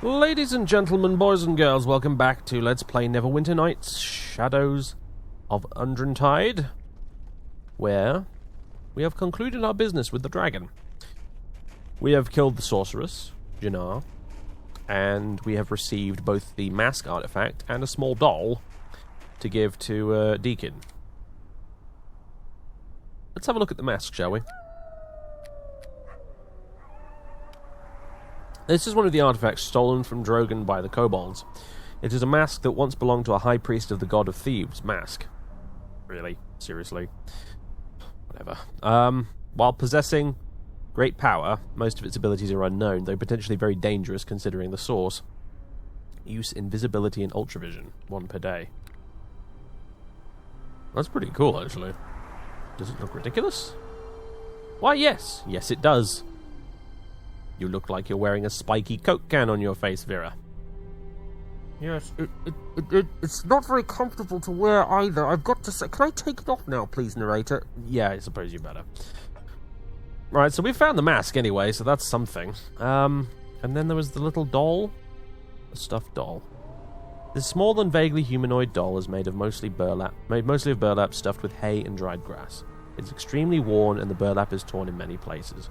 Ladies and gentlemen, boys and girls, welcome back to Let's Play Neverwinter Nights, Shadows of Undrentide, where we have concluded our business with the dragon. We have killed the sorceress, Jannar, and we have received both the mask artifact and a small doll to give to Deekin. Let's have a look at the mask, shall we? This is one of the artifacts stolen from Drogan by the kobolds. It is a mask that once belonged to a high priest of the god of thieves. Mask. Really? Seriously? Whatever. While possessing great power, most of its abilities are unknown, though potentially very dangerous considering the source. Use invisibility and ultravision. 1 per day. That's pretty cool, actually. Does it look ridiculous? Why, yes. Yes, it does. You look like you're wearing a spiky Coke can on your face, Vera. Yes, it's not very comfortable to wear either. I've got to say... Can I take it off now, please, narrator? Yeah, I suppose you better. Right, so we found the mask anyway, so that's something. And then there was the little doll. A stuffed doll. This small and vaguely humanoid doll is made mostly of burlap stuffed with hay and dried grass. It's extremely worn, and the burlap is torn in many places.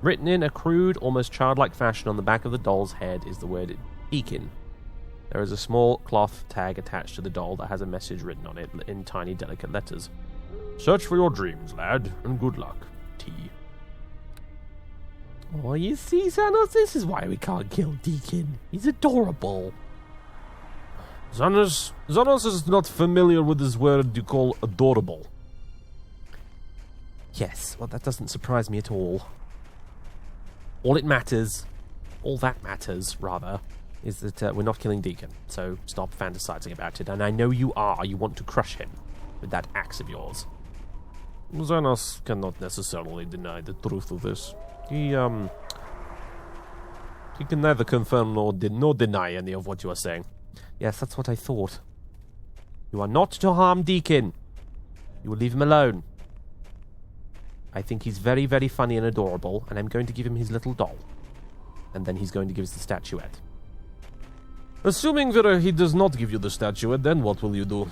Written in a crude, almost childlike fashion on the back of the doll's head is the word Deekin. There is a small cloth tag attached to the doll that has a message written on it in tiny, delicate letters. Search for your dreams, lad, and good luck. T. Oh, you see, Xanos, this is why we can't kill Deekin. He's adorable. Xanos is not familiar with this word you call adorable. Yes, well, that doesn't surprise me at all. All that matters, is that we're not killing Deekin, so stop fantasizing about it. And I know you are. You want to crush him with that axe of yours. Xanos cannot necessarily deny the truth of this. He can neither confirm nor deny any of what you are saying. Yes, that's what I thought. You are not to harm Deekin. You will leave him alone. I think he's very, very funny and adorable, and I'm going to give him his little doll. And then he's going to give us the statuette. Assuming that he does not give you the statuette, then what will you do?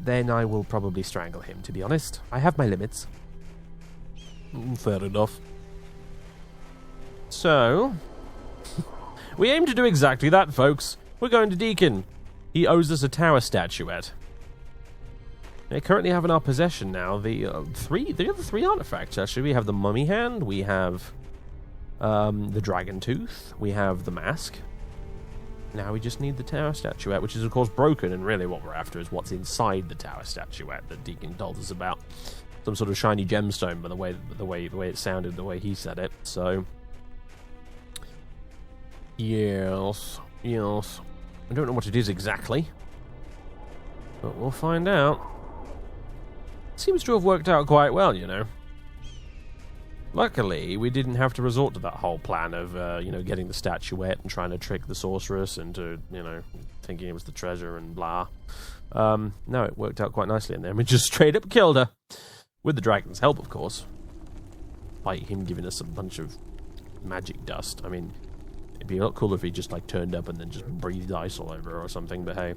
Then I will probably strangle him, to be honest. I have my limits. Fair enough. So, we aim to do exactly that, folks. We're going to Deekin. He owes us a tower statuette. We currently have in our possession now the other three artifacts, actually. We have the mummy hand, we have the dragon tooth, we have the mask. Now we just need the tower statuette, which is of course broken, and really what we're after is what's inside the tower statuette that Deekin told us about. Some sort of shiny gemstone, by the way it sounded, the way he said it. So, yes. I don't know what it is exactly, but we'll find out. Seems to have worked out quite well, you know. Luckily, we didn't have to resort to that whole plan of, getting the statuette and trying to trick the sorceress into, thinking it was the treasure and blah. No, it worked out quite nicely in there. We just straight up killed her. With the dragon's help, of course. By him giving us a bunch of magic dust. I mean, it'd be a lot cooler if he just, turned up and then just breathed ice all over her or something, but hey.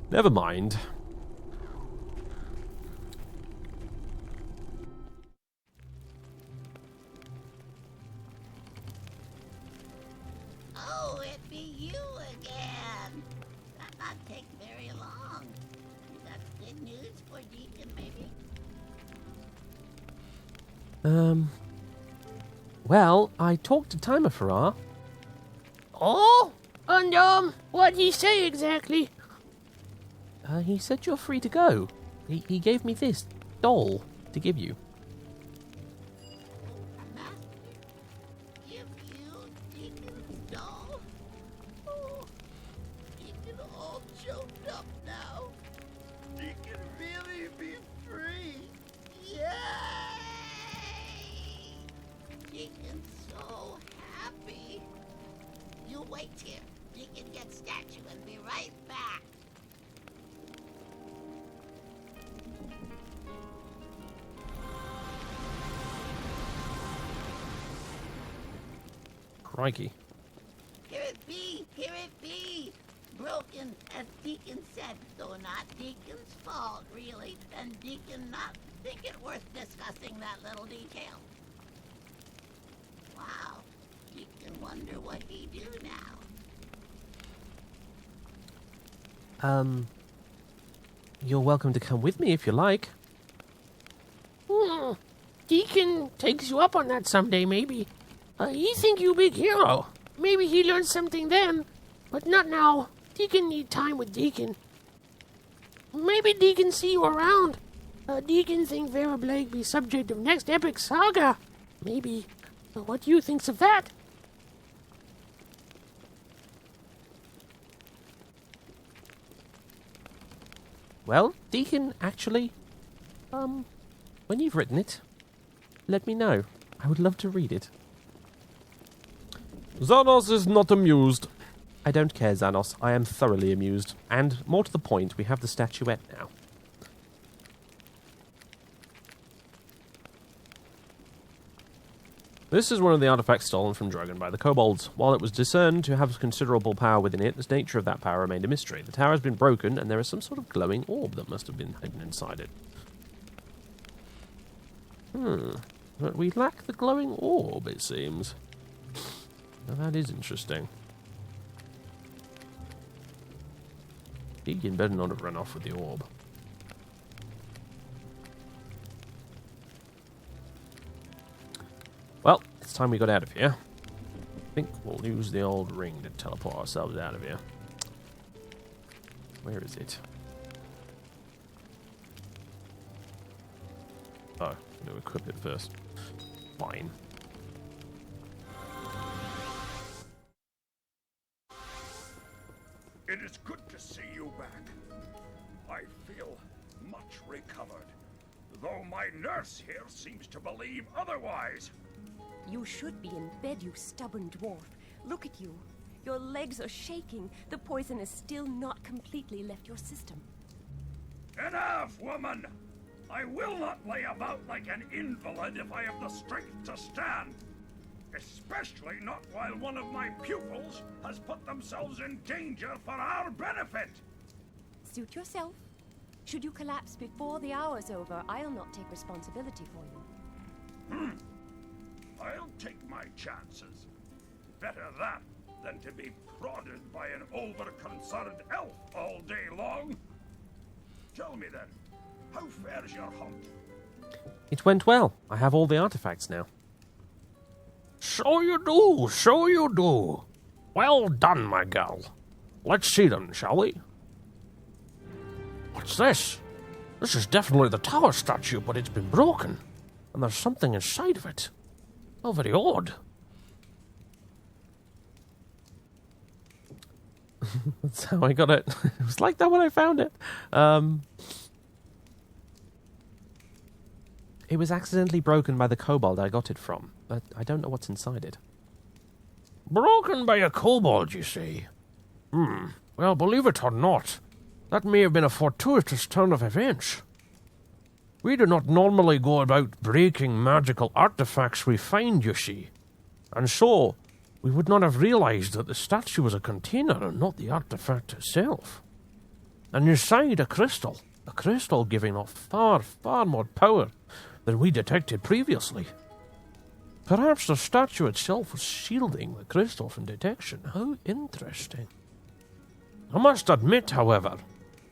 Never mind. Well, I talked to Timer Farrar. Oh? And, what'd he say exactly? He said you're free to go. He gave me this doll to give you. Give you Deekin's doll? Oh, Deekin all choked up now. Deekin really be free. Yay! Deekin's so happy. You wait here. Deekin gets statue and be right back. Crikey. Here it be, broken, as Deekin said, though not Deekin's fault, really, and Deekin not think it worth discussing that little detail. Wow, Deekin wonder what he do now. You're welcome to come with me if you like. Deekin takes you up on that someday, maybe. He think you big hero. Maybe he learns something then, but not now. Deekin need time with Deekin. Maybe Deekin see you around. Deekin think Vera Blake be subject of next epic saga. Maybe. What you thinks of that? Well, Deacon, actually, when you've written it, let me know. I would love to read it. Xanos is not amused. I don't care, Xanos. I am thoroughly amused. And, more to the point, we have the statuette now. This is one of the artifacts stolen from Drogan by the kobolds. While it was discerned to have considerable power within it, the nature of that power remained a mystery. The tower has been broken, and there is some sort of glowing orb that must have been hidden inside it. But we lack the glowing orb, it seems. Now that is interesting. Deekin better not have run off with the orb. Well, it's time we got out of here. I think we'll use the old ring to teleport ourselves out of here. Where is it? Oh, I'm going to equip it first. Fine. It is good to see you back. I feel much recovered, though my nurse here seems to believe otherwise. You should be in bed, you stubborn dwarf. Look at you. Your legs are shaking. The poison has still not completely left your system. Enough, woman! I will not lay about like an invalid if I have the strength to stand. Especially not while one of my pupils has put themselves in danger for our benefit. Suit yourself. Should you collapse before the hour's over, I'll not take responsibility for you. I'll take my chances. Better that than to be prodded by an over-concerned elf all day long. Tell me then, how fares your hunt? It went well. I have all the artifacts now. So you do, so you do. Well done, my gal. Let's see them, shall we? What's this? This is definitely the tower statue, but it's been broken. And there's something inside of it. How very odd. That's how I got it. It was like that when I found it. It was accidentally broken by the kobold I got it from, but I don't know what's inside it. Broken by a kobold, you say? Well, believe it or not, that may have been a fortuitous turn of events. We do not normally go about breaking magical artifacts we find, you see. And so, we would not have realized that the statue was a container and not the artifact itself. And inside a crystal giving off far, far more power than we detected previously. Perhaps the statue itself was shielding the crystal from detection. How interesting. I must admit, however,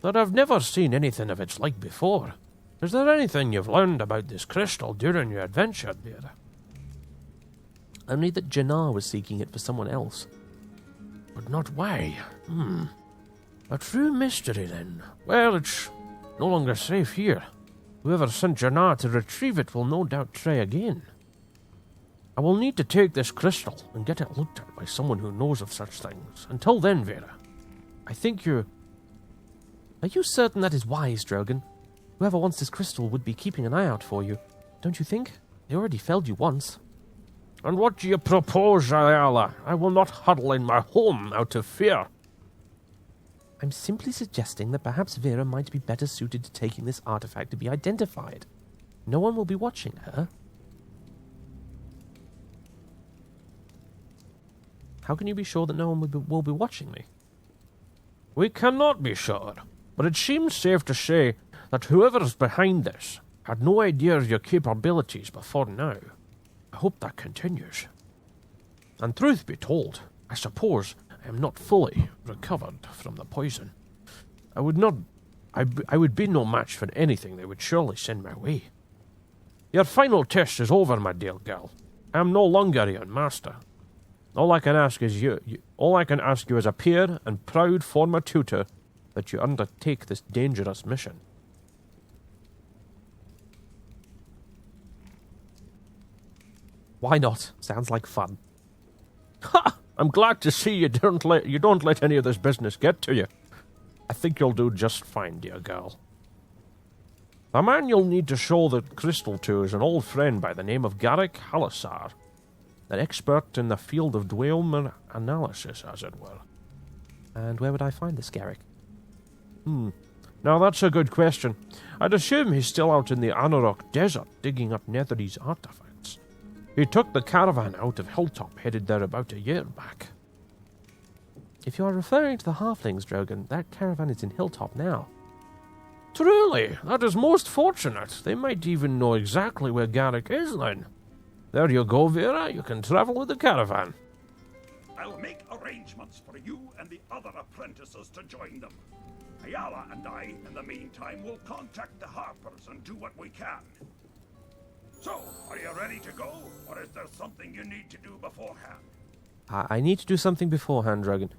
that I've never seen anything of its like before. Is there anything you've learned about this crystal during your adventure, Vera? Only that Jannar was seeking it for someone else. But not why. A true mystery, then. Well, it's no longer safe here. Whoever sent Jannar to retrieve it will no doubt try again. I will need to take this crystal and get it looked at by someone who knows of such things. Until then, Vera. I think you're... Are you certain that is wise, Drogan? Whoever wants this crystal would be keeping an eye out for you. Don't you think? They already felled you once. And what do you propose, Ayala? I will not huddle in my home out of fear. I'm simply suggesting that perhaps Vera might be better suited to taking this artifact to be identified. No one will be watching her. How can you be sure that no one will be watching me? We cannot be sure, but it seems safe to say that whoever's behind this had no idea of your capabilities before now. I hope that continues. And truth be told, I suppose I am not fully recovered from the poison. I would be no match for anything they would surely send my way. Your final test is over, my dear girl. I am no longer your master. All I can ask is you as a peer and proud former tutor that you undertake this dangerous mission. Why not? Sounds like fun. Ha! I'm glad to see you don't let any of this business get to you. I think you'll do just fine, dear girl. The man you'll need to show the crystal to is an old friend by the name of Garrick Halasar, an expert in the field of dweomer analysis, as it were. And where would I find this Garrick? Now that's a good question. I'd assume he's still out in the Anauroch desert digging up Netherese artifacts. He took the caravan out of Hilltop, headed there about a year back. If you are referring to the halflings, Drogan, that caravan is in Hilltop now. Truly, that is most fortunate. They might even know exactly where Garrick is then. There you go, Vera. You can travel with the caravan. I'll make arrangements for you and the other apprentices to join them. Ayala and I, in the meantime, will contact the Harpers and do what we can. So, are you ready to go, or is there something you need to do beforehand? I need to do something beforehand, Drogan.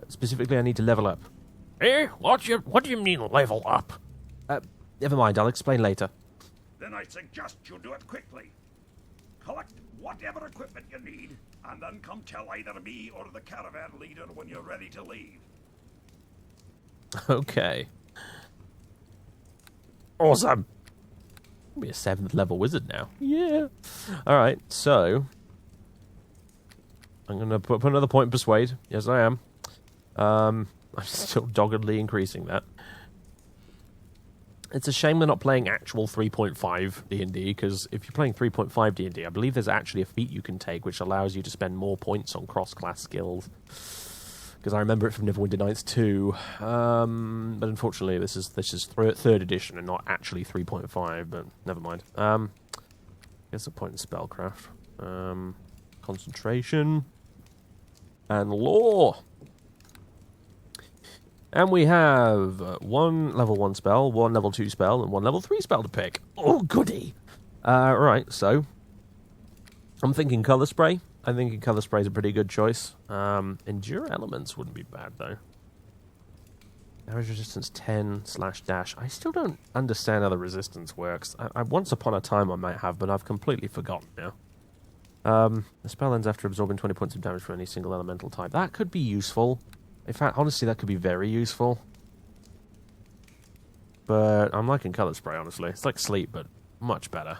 Specifically, I need to level up. Eh? What do you mean, level up? Never mind, I'll explain later. Then I suggest you do it quickly. Collect whatever equipment you need, and then come tell either me or the caravan leader when you're ready to leave. Okay. Awesome. I'll be a 7th level wizard now. Yeah. Alright, so I'm going to put another point in Persuade. Yes, I am. I'm still doggedly increasing that. It's a shame they're not playing actual 3.5 D&D, because if you're playing 3.5 D&D, I believe there's actually a feat you can take which allows you to spend more points on cross-class skills. Because I remember it from Neverwinter Nights 2. But unfortunately, this is 3rd edition and not actually 3.5, but never mind. Guess a point in spellcraft. Concentration. And lore. And we have one level 1 spell, one level 2 spell, and one level 3 spell to pick. Oh, goody! Right, so I'm thinking Colour Spray. I think Colour Spray is a pretty good choice. Endure Elements wouldn't be bad, though. Damage resistance 10/dash. I still don't understand how the resistance works. Once upon a time I might have, but I've completely forgotten now. The spell ends after absorbing 20 points of damage from any single elemental type. That could be useful. In fact, honestly, that could be very useful. But I'm liking Colour Spray, honestly. It's like Sleep, but much better.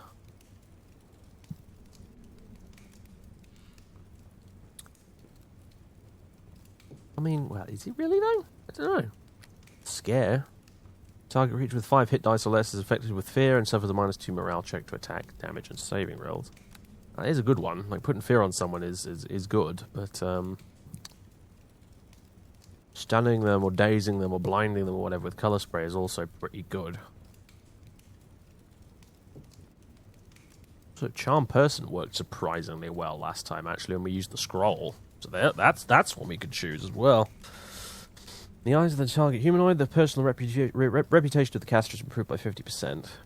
I mean, well, is it really, though? I don't know. Scare. Target reached with 5 hit dice or less is affected with fear and suffers a -2 morale check to attack, damage, and saving rolls. That is a good one. Like, putting fear on someone is good, but, stunning them or dazing them or blinding them or whatever with Colour Spray is also pretty good. So Charm Person worked surprisingly well last time, actually, when we used the scroll. So that's one we could choose as well. In the eyes of the target humanoid, the personal reputation of the caster is improved by 50%.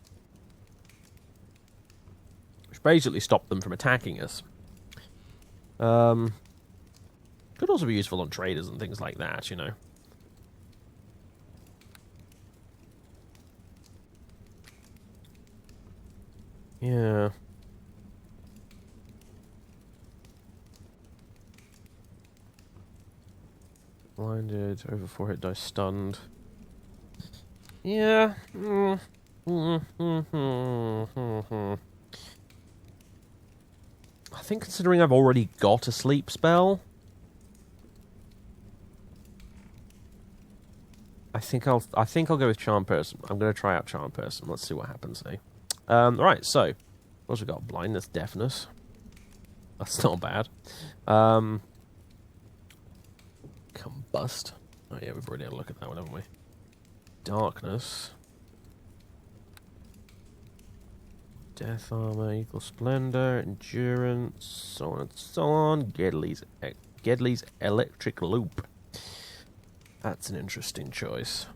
Which basically stopped them from attacking us. Could also be useful on traders and things like that, you know. Yeah. Blinded, over 4 hit dice, stunned. Yeah. I think considering I've already got a sleep spell, I think I'll go with Charm Person. I'm going to try out Charm Person. Let's see what happens, eh? Right, so what else we got? Blindness, Deafness. That's not bad. Combust. Oh yeah, we've already had a look at that one, haven't we? Darkness. Death armor equals splendor, endurance, so on and so on. Gedley's electric loop. That's an interesting choice.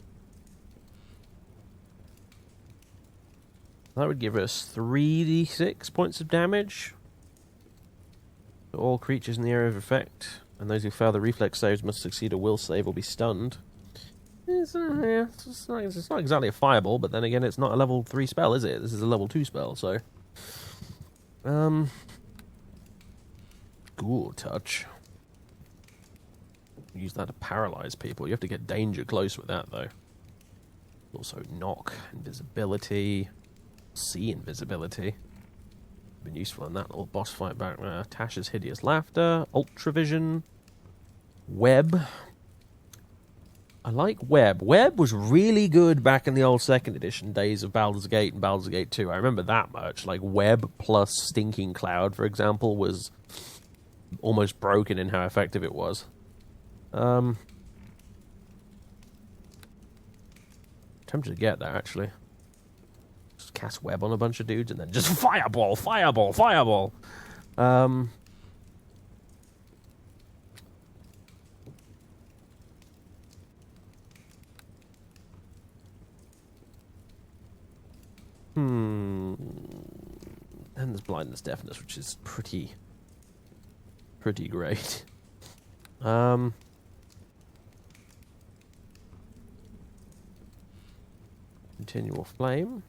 That would give us 3d6 points of damage to all creatures in the area of effect, and those who fail the reflex saves must succeed a will save or be stunned. It's not exactly a fireball, but then again, it's not a level 3 spell, is it? This is a level 2 spell, so... Ghoul Touch. Use that to paralyze people. You have to get danger close with that, though. Also, knock, invisibility... See invisibility. Been useful in that little boss fight back there. Tasha's Hideous Laughter. Ultravision. Web. I like Web. Web was really good back in the old 2nd edition days of Baldur's Gate and Baldur's Gate 2. I remember that much. Like, Web plus Stinking Cloud, for example, was almost broken in how effective it was. Tempted to get there, actually. Cast web on a bunch of dudes and then just fireball. And there's blindness, deafness, which is pretty great. Continual flame.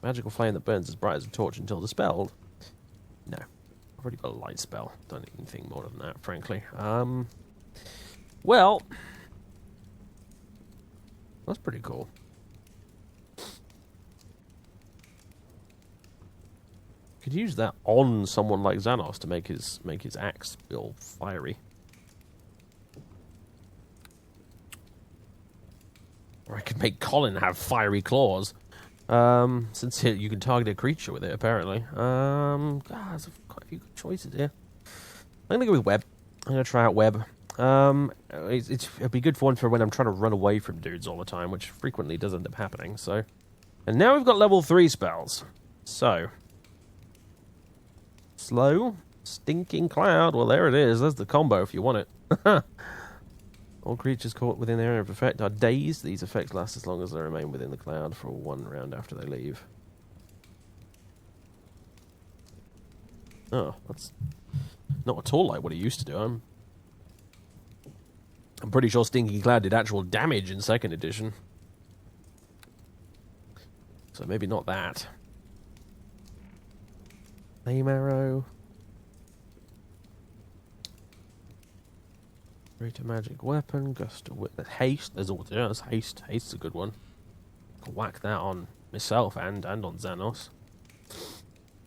Magical flame that burns as bright as a torch until dispelled. No. I've already got a light spell. Don't need anything more than that, frankly. Well... That's pretty cool. Could use that on someone like Xanos to make his axe feel fiery. Or I could make Colin have fiery claws. Since you can target a creature with it, apparently. God, there's quite a few good choices here. I'm gonna go with Web. I'm gonna try out Web. It'd be good for one for when I'm trying to run away from dudes all the time, which frequently does end up happening, so... And now we've got level 3 spells. So... Slow. Stinking Cloud. Well, there it is. There's the combo if you want it. All creatures caught within the area of effect are dazed. These effects last as long as they remain within the cloud for 1 round after they leave. Oh, that's not at all like what it used to do. I'm pretty sure Stinking Cloud did actual damage in 2nd edition. So maybe not that. Flame Arrow. Greater magic weapon, gust of witness, haste. There's haste. Haste's a good one. Can whack that on myself and on Xanos.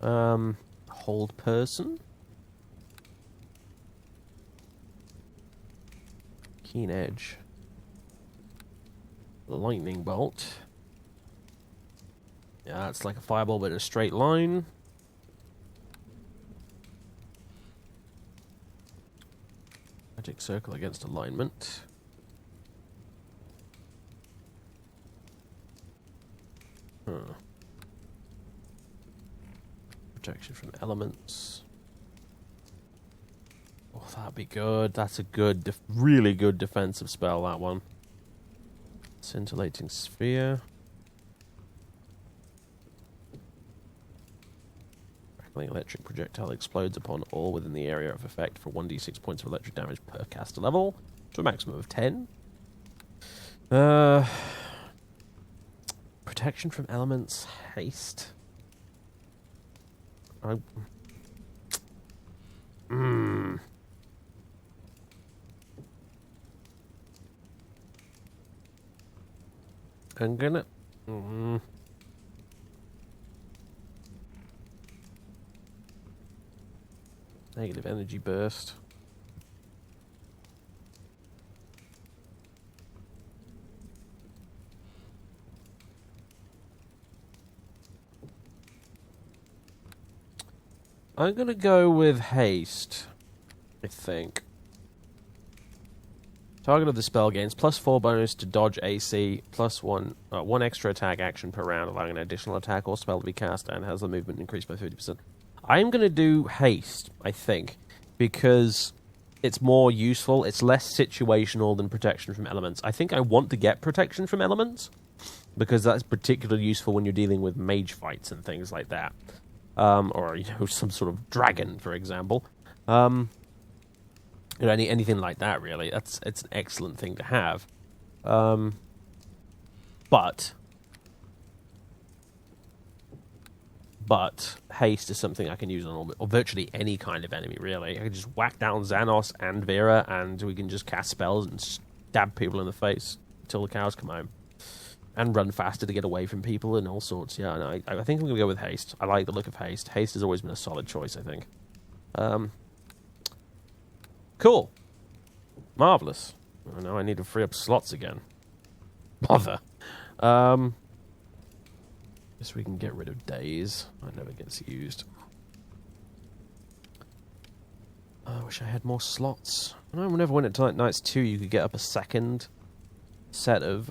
Hold person. Keen edge. Lightning bolt. Yeah, it's like a fireball but in a straight line. Magic circle against alignment. Protection from elements. Oh, that'd be good. That's a good, really good defensive spell, that one. Scintillating sphere. Crackling electric projectile explodes upon all within the area of effect for 1d6 points of electric damage per caster level, to a maximum of 10. Protection from elements, haste. I'm gonna... Negative energy burst. I'm gonna go with haste, I think. Target of the spell gains +4 bonus to dodge AC, +1 one extra attack action per round, allowing an additional attack or spell to be cast, and has the movement increased by 50%. I'm going to do haste, I think, because it's more useful. It's less situational than protection from elements. I think I want to get protection from elements, because that's particularly useful when you're dealing with mage fights and things like that. Or, some sort of dragon, for example. Anything like that, really. It's an excellent thing to have. But haste is something I can use on or virtually any kind of enemy, really. I can just whack down Xanos and Vera, and we can just cast spells and stab people in the face until the cows come home. And run faster to get away from people and all sorts. Yeah, no, I think I'm going to go with haste. I like the look of haste. Haste has always been a solid choice, I think. Cool. Marvellous. Oh, now I need to free up slots again. Bother. Guess we can get rid of days. That never gets used. I wish I had more slots. I know whenever Neverwinter Nights 2 you could get up a second set of...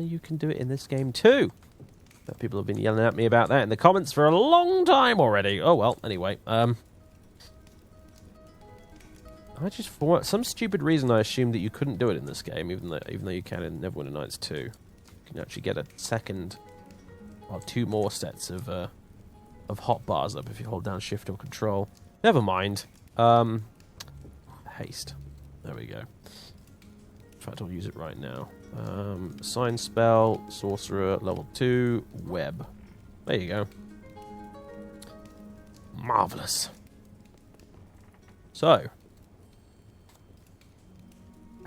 you can do it in this game too. But people have been yelling at me about that in the comments for a long time already. Oh well, anyway. I just, for some stupid reason, I assumed that you couldn't do it in this game, even though you can in Neverwinter Nights 2. You can actually get a second, or 2 more sets of hotbars up if you hold down Shift or Control. Never mind. Haste. There we go. In fact, I'll use it right now. Sign spell, sorcerer, level 2, web. There you go. Marvellous. So,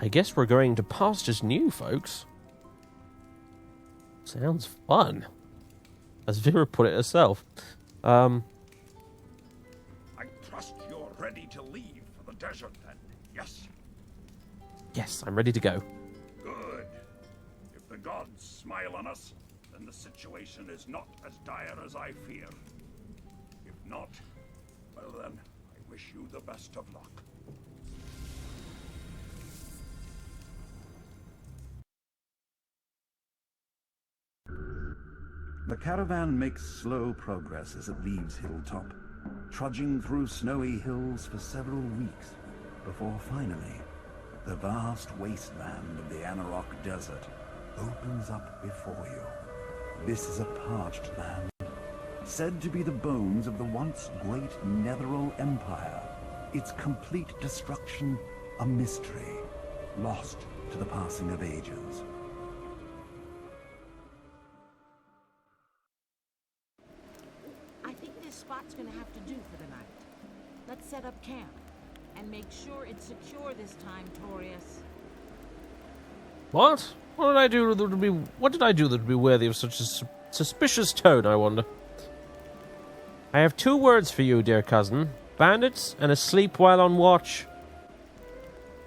I guess we're going to pastures new, folks. Sounds fun. As Vera put it herself. I trust you're ready to leave for the desert then, yes? Yes, I'm ready to go. Good. If the gods smile on us, then the situation is not as dire as I fear. If not, well then, I wish you the best of luck. The caravan makes slow progress as it leaves Hilltop, trudging through snowy hills for several weeks, before finally, the vast wasteland of the Anauroch Desert opens up before you. This is a parched land, said to be the bones of the once great Netheril Empire, its complete destruction a mystery, lost to the passing of ages. I think this spot's gonna have to do for the night. Let's set up camp and make sure it's secure this time, Torius. What? What did I do that would be worthy of such a suspicious tone, I wonder? I have 2 words for you, dear cousin. Bandits and asleep while on watch.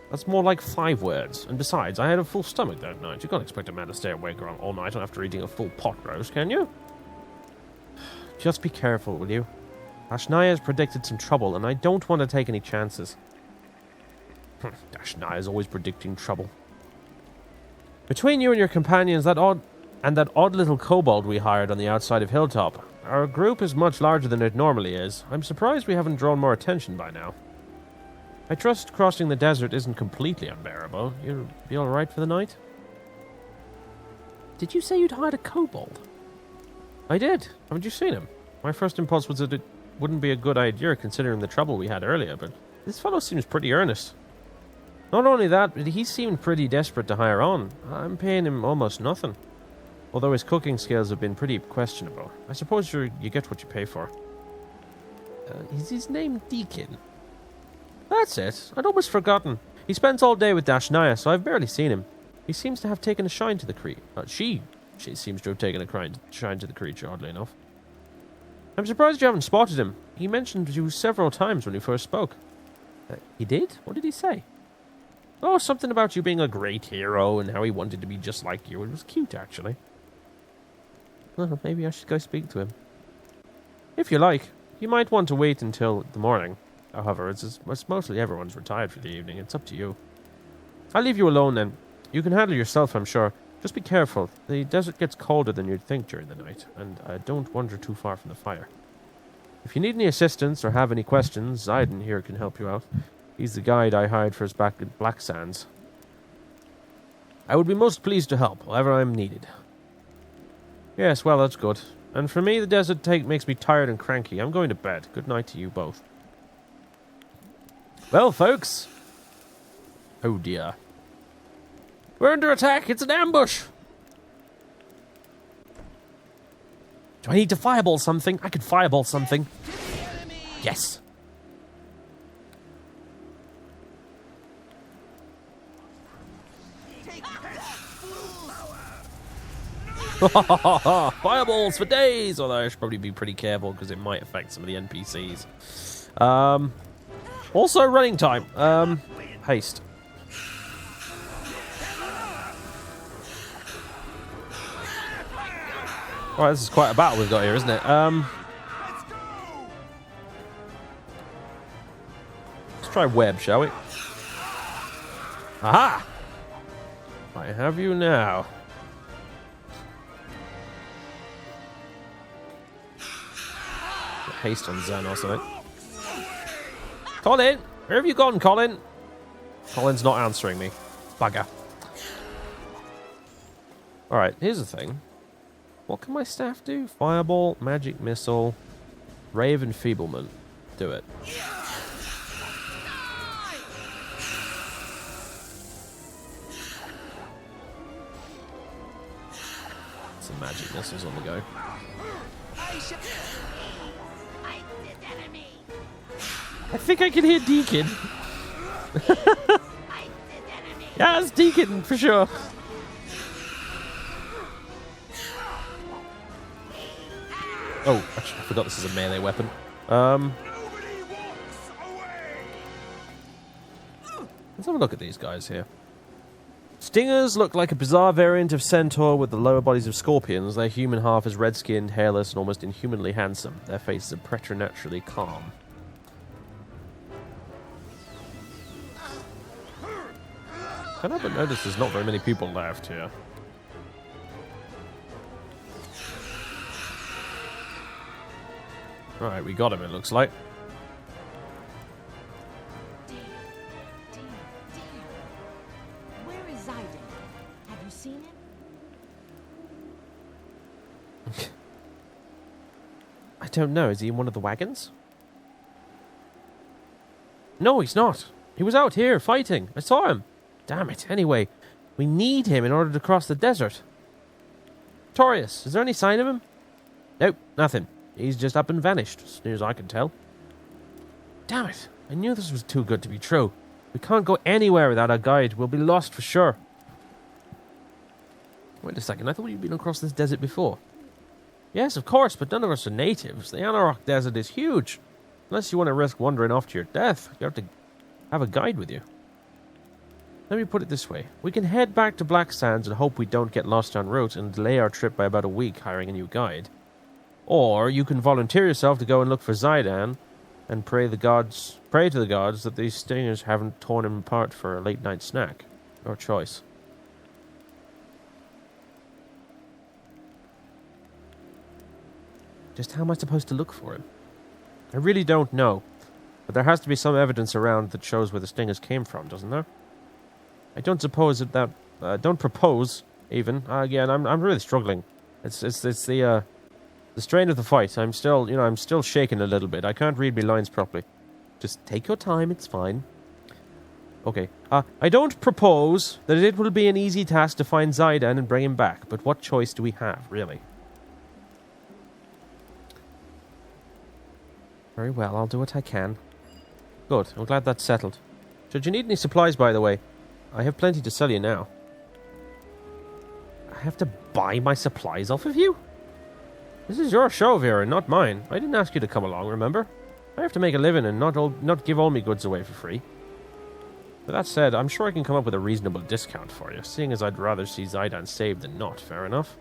That's more like 5 words. And besides, I had a full stomach that night. You can't expect a man to stay awake all night after eating a full pot roast, can you? Just be careful, will you? Ashnaya has predicted some trouble, and I don't want to take any chances. Ashnaya is always predicting trouble. Between you and your companions, that odd little kobold we hired on the outside of Hilltop, our group is much larger than it normally is. I'm surprised we haven't drawn more attention by now. I trust crossing the desert isn't completely unbearable. You'll be alright for the night? Did you say you'd hired a kobold? I did. Haven't you seen him? My first impulse was that it wouldn't be a good idea considering the trouble we had earlier, but this fellow seems pretty earnest. Not only that, but he seemed pretty desperate to hire on. I'm paying him almost nothing. Although his cooking skills have been pretty questionable. I suppose you get what you pay for. Is his name Deekin? That's it. I'd almost forgotten. He spends all day with Ashnaya, so I've barely seen him. He seems to have taken a shine to the creature. She seems to have taken a shine to the creature, oddly enough. I'm surprised you haven't spotted him. He mentioned you several times when he first spoke. He did? What did he say? Oh, something about you being a great hero and how he wanted to be just like you. It was cute, actually. Well, maybe I should go speak to him. If you like. You might want to wait until the morning. However, it's mostly everyone's retired for the evening. It's up to you. I'll leave you alone then. You can handle yourself, I'm sure. Just be careful. The desert gets colder than you'd think during the night, and don't wander too far from the fire. If you need any assistance or have any questions, Zayden here can help you out. He's the guide I hired for us back at Black Sands. I would be most pleased to help, wherever I am needed. Yes, well, that's good. And for me, the desert makes me tired and cranky. I'm going to bed. Good night to you both. Well, folks. Oh, dear. We're under attack. It's an ambush. Do I need to fireball something? I could fireball something. Yes. Fireballs for days! Although I should probably be pretty careful because it might affect some of the NPCs. Also, running time. Haste. Alright, this is quite a battle we've got here, isn't it? Let's try web, shall we? Aha! I have you now. Haste on Zen or something. Colin! Where have you gone, Colin? Colin's not answering me. Bugger. Alright, here's the thing. What can my staff do? Fireball, magic missile, ray of enfeeblement. Do it. Some magic missiles on the go. I think I can hear Deekin. Yeah, it's Deekin for sure. Oh, actually, I forgot this is a melee weapon. Let's have a look at these guys here. Stingers look like a bizarre variant of centaur with the lower bodies of scorpions. Their human half is red-skinned, hairless, and almost inhumanly handsome. Their faces are preternaturally calm. I can't help but notice there's not very many people left here. Right, we got him, it looks like. Dear. Where is Zayden? Have you seen him? I don't know. Is he in one of the wagons? No, he's not. He was out here fighting. I saw him. Damn it. Anyway, we need him in order to cross the desert. Torius, is there any sign of him? Nope, nothing. He's just up and vanished, as near as I can tell. Damn it. I knew this was too good to be true. We can't go anywhere without a guide. We'll be lost for sure. Wait a second. I thought you'd been across this desert before. Yes, of course, but none of us are natives. The Anauroch desert is huge. Unless you want to risk wandering off to your death, you have to have a guide with you. Let me put it this way. We can head back to Black Sands and hope we don't get lost en route and delay our trip by about a week hiring a new guide. Or you can volunteer yourself to go and look for Zayden and pray to the gods that these stingers haven't torn him apart for a late night snack. Your choice. Just how am I supposed to look for him? I really don't know. But there has to be some evidence around that shows where the stingers came from, doesn't there? I don't suppose that don't propose even. Again, I'm really struggling. It's the strain of the fight. I'm still shaking a little bit. I can't read my lines properly. Just take your time. It's fine. Okay. I don't propose that it will be an easy task to find Zayden and bring him back. But what choice do we have, really? Very well. I'll do what I can. Good. I'm glad that's settled. Should you need any supplies, by the way, I have plenty to sell you now. I have to buy my supplies off of you? This is your show, Vera, not mine. I didn't ask you to come along, remember? I have to make a living and not give all my goods away for free. But that said, I'm sure I can come up with a reasonable discount for you, seeing as I'd rather see Zayden saved than not, fair enough.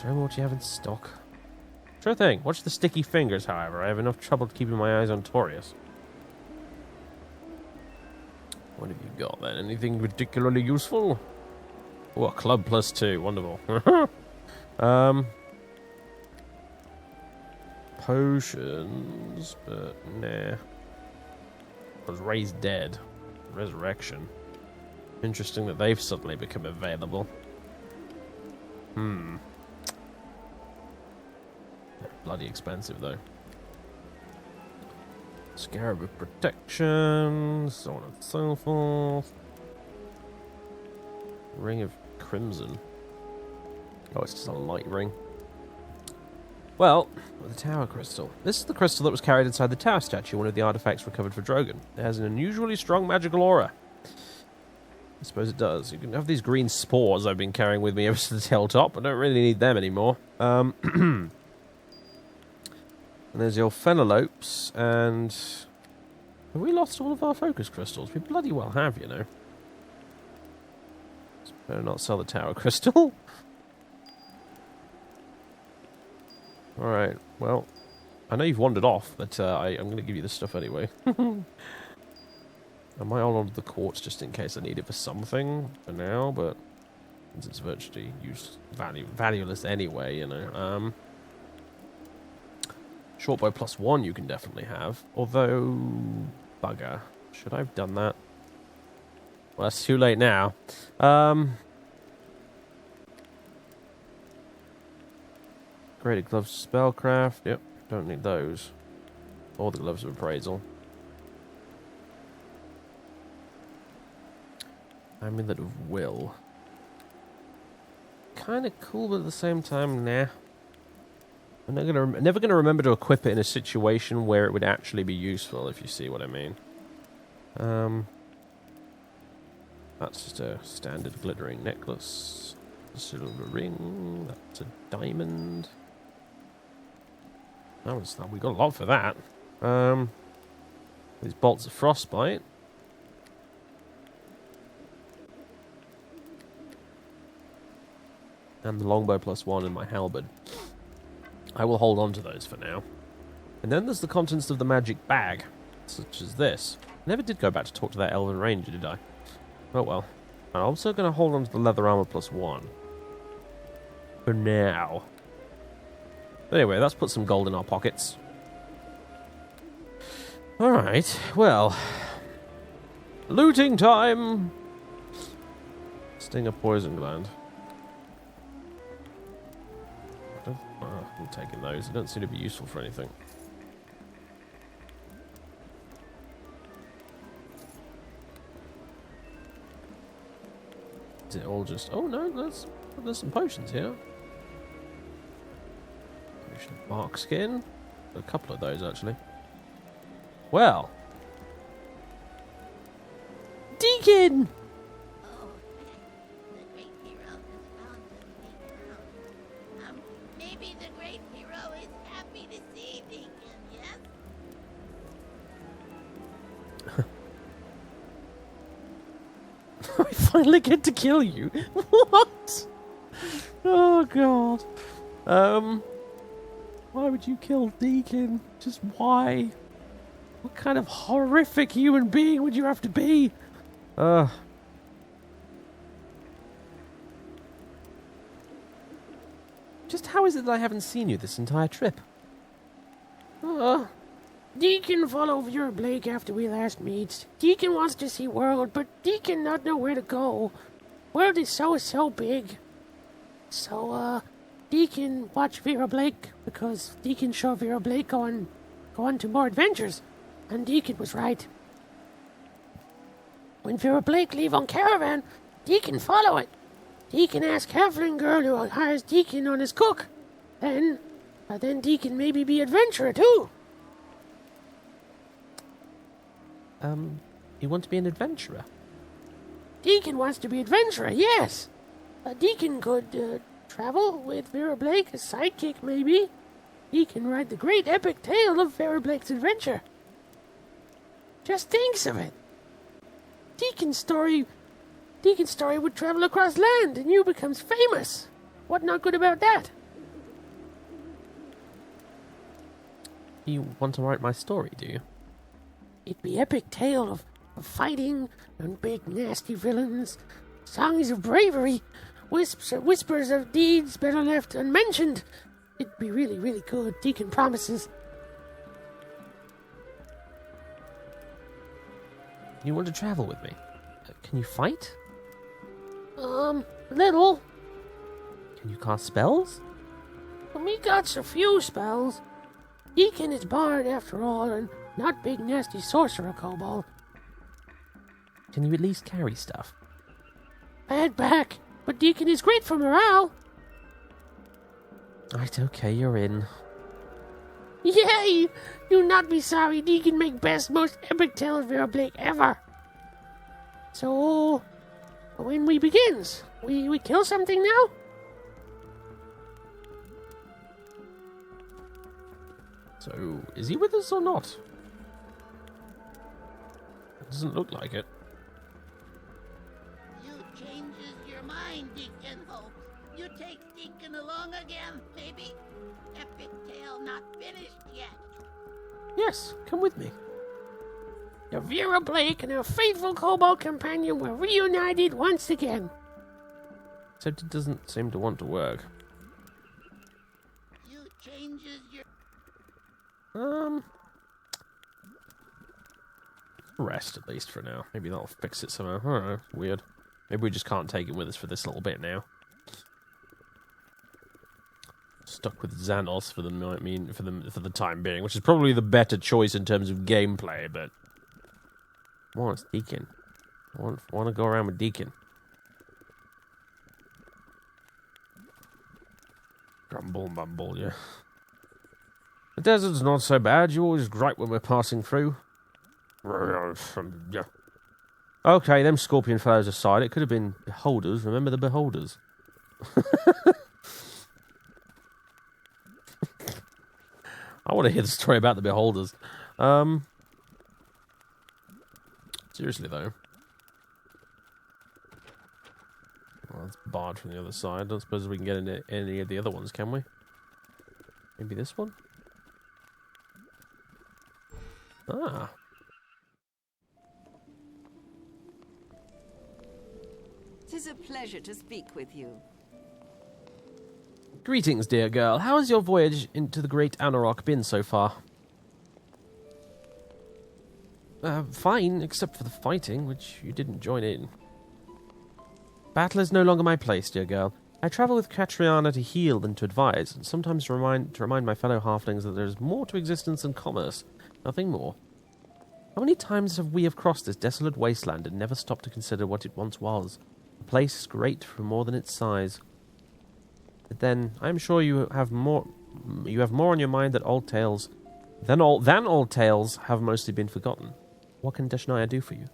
Show me what you have in stock. Sure thing. Watch the sticky fingers, however. I have enough trouble keeping my eyes on Torius. What have you got then? Anything particularly useful? Oh, a club +2. Wonderful. Potions, but nah. Was raised dead. Resurrection. Interesting that they've suddenly become available. Bloody expensive though. Scarab of protection, so on and so forth. Ring of crimson. Oh, it's just a light ring. Well, the tower crystal. This is the crystal that was carried inside the tower statue, one of the artifacts recovered for Drogan. It has an unusually strong magical aura. I suppose it does. You can have these green spores I've been carrying with me ever since the hilltop. I don't really need them anymore. And there's your phenolopes, and... Have we lost all of our focus crystals? We bloody well have, you know. Better not sell the tower crystal. Alright, well, I know you've wandered off, but I'm going to give you this stuff anyway. I might hold on to the quartz just in case I need it for something for now, but since it's virtually valueless anyway, you know. Shortbow +1 you can definitely have, although, bugger, should I have done that? Well, that's too late now. Graded gloves of spellcraft. Yep, don't need those. Or the gloves of appraisal. Amulet of will. Kind of cool, but at the same time, nah. I'm never gonna remember to equip it in a situation where it would actually be useful, if you see what I mean. That's just a standard glittering necklace. A silver ring. That's a diamond. We got a lot for that. These bolts of frostbite. And the longbow +1 in my halberd. I will hold on to those for now. And then there's the contents of the magic bag, such as this. I never did go back to talk to that elven ranger, did I? Oh well. I'm also going to hold on to the leather armor +1. For now. Anyway, let's put some gold in our pockets. Alright, well. Looting time! Sting a poison gland. I'm taking those. They don't seem to be useful for anything. Is it all just... Oh no, there's some potions here. Potion of bark skin. A couple of those actually. Well. Deekin! Oh, the great hero has found him. Maybe the great hero is happy to see Deekin, yes? I finally get to kill you. What? Oh god. Why would you kill Deekin? Just why? What kind of horrific human being would you have to be? Just how is it that I haven't seen you this entire trip? Deekin follow Vera Blake after we last meet. Deekin wants to see world, but Deekin not know where to go. World is so big. So, Deekin watch Vera Blake, because Deekin show Vera Blake go on to more adventures. And Deekin was right. When Vera Blake leave on caravan, Deekin follow it. Deekin ask Halfling girl who hires Deekin on his cook. Then Deekin maybe be adventurer too. You want to be an adventurer? Deekin wants to be adventurer, yes. Deekin could travel with Vera Blake as sidekick, maybe. Deekin write the great epic tale of Vera Blake's adventure. Just thinks of it. Deekin's story would travel across land and you becomes famous. What not good about that? You want to write my story, do you? It'd be epic tale of fighting and big nasty villains, songs of bravery, whispers of deeds better left unmentioned. It'd be really, really good. Deekin promises. You want to travel with me? Can you fight? Little. Can you cast spells? We got a few spells. Deekin is bard after all, and not big nasty sorcerer kobold. Can you at least carry stuff? Bad back, but Deekin is great for morale. Right, okay, you're in. Yay! You'll not be sorry. Deekin make best, most epic tale of your Blake ever. So, when we begins, we kill something now? So, is he with us or not? It doesn't look like it. You changes your mind, Deacon hopes. You take Deacon along again, maybe? Epic tale not finished yet. Yes, come with me. Vera Blake and her faithful kobold companion were reunited once again. Except it doesn't seem to want to work. You changes your... Rest at least for now. Maybe that'll fix it somehow. I don't know. Weird. Maybe we just can't take it with us for this little bit now. Stuck with Xanos for the time being, which is probably the better choice in terms of gameplay. But come on, it's Deekin. I want to go around with Deekin. Grumble, mumble, yeah. The desert's not so bad. You always gripe when we're passing through. Yeah. Okay, them scorpion fellows aside, it could have been beholders. Remember the beholders? I want to hear the story about the beholders. Seriously, though. Well, that's barred from the other side. I don't suppose we can get into any of the other ones, can we? Maybe this one? Ah. "'Tis a pleasure to speak with you." Greetings, dear girl. How has your voyage into the great Anauroch been so far? Fine, except for the fighting, which you didn't join in. Battle is no longer my place, dear girl. I travel with Catriana to heal than to advise, and sometimes to remind my fellow halflings that there is more to existence than commerce. Nothing more. How many times have we crossed this desolate wasteland and never stopped to consider what it once was? A place great for more than its size. But then, I am sure you have more on your mind that old tales than old tales have mostly been forgotten. What can Deshnaya do for you?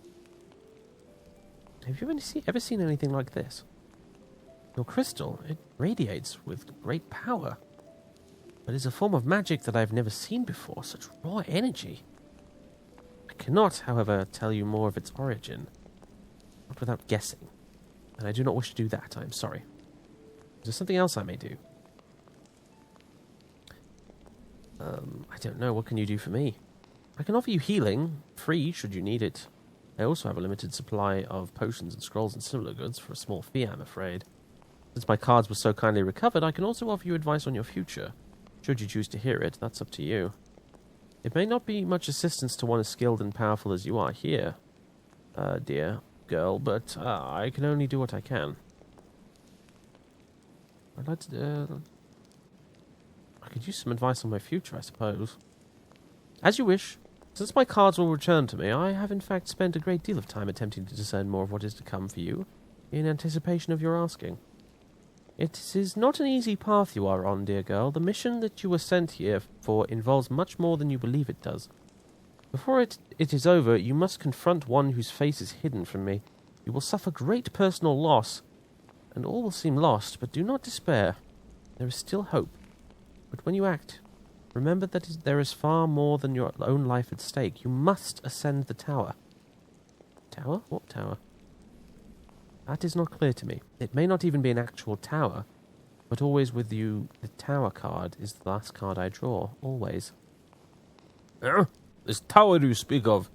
Have you ever seen anything like this? Your crystal, it radiates with great power. But it's a form of magic that I've never seen before, such raw energy. I cannot, however, tell you more of its origin. Not without guessing. And I do not wish to do that, I am sorry. Is there something else I may do? I don't know. What can you do for me? I can offer you healing, free should you need it. I also have a limited supply of potions and scrolls and similar goods for a small fee, I'm afraid. Since my cards were so kindly recovered, I can also offer you advice on your future. Should you choose to hear it, that's up to you. It may not be much assistance to one as skilled and powerful as you are here, dear girl, but I can only do what I can. I'd like to... I could use some advice on my future, I suppose. As you wish. Since my cards will return to me, I have in fact spent a great deal of time attempting to discern more of what is to come for you, in anticipation of your asking. It is not an easy path you are on, dear girl. The mission that you were sent here for involves much more than you believe it does. Before it is over, you must confront one whose face is hidden from me. You will suffer great personal loss, and all will seem lost, but do not despair. There is still hope. But when you act, remember that there is far more than your own life at stake. You must ascend the tower. Tower? What tower? That is not clear to me. It may not even be an actual tower, but always with you, the tower card is the last card I draw. Always. This tower you speak of,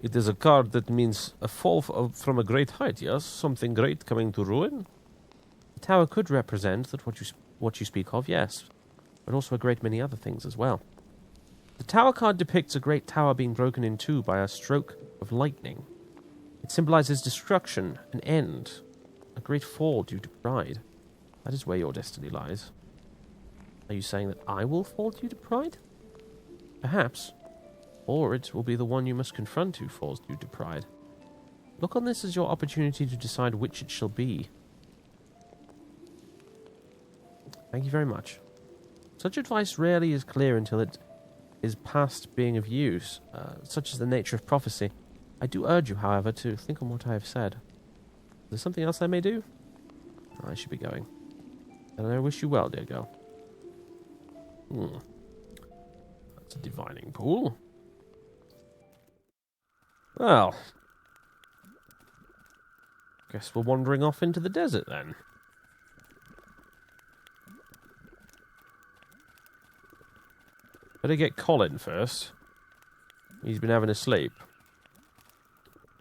it is a card that means a fall from a great height, yes? Something great coming to ruin? The tower could represent that what you speak of, yes, but also a great many other things as well. The tower card depicts a great tower being broken in two by a stroke of lightning. It symbolizes destruction, an end, a great fall due to pride. That is where your destiny lies. Are you saying that I will fall due to pride? Perhaps. Or it will be the one you must confront who falls due to pride. Look on this as your opportunity to decide which it shall be. Thank you very much. Such advice rarely is clear until it is past being of use, such is the nature of prophecy. I do urge you, however, to think on what I have said. Is there something else I may do? I should be going. And I wish you well, dear girl. That's a divining pool. Well, guess we're wandering off into the desert then. Better get Colin first. He's been having a sleep.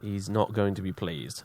He's not going to be pleased.